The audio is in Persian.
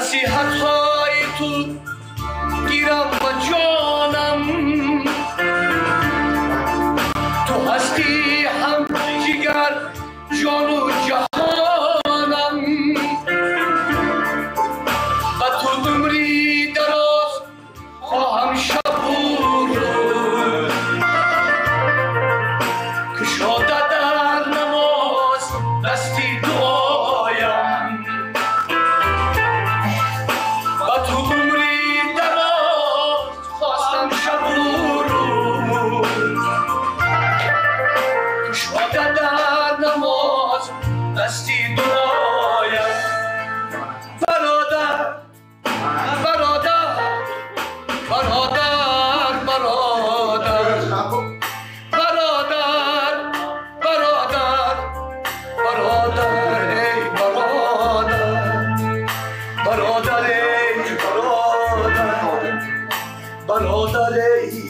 نصیحت‌های تو گیرم و جانم، تو هستی هم جگر جان و جهانم، و تو عمری دراز خواهم شب و روز، کشاده در نماز دستی دعایم، و تو عمری دراز خواستم شب و روز، کشاده در نماز دستی دعایم. برادر برادر برادر برادر برادر برادر برادر ای برادر، برادر ای برادر، برادر ای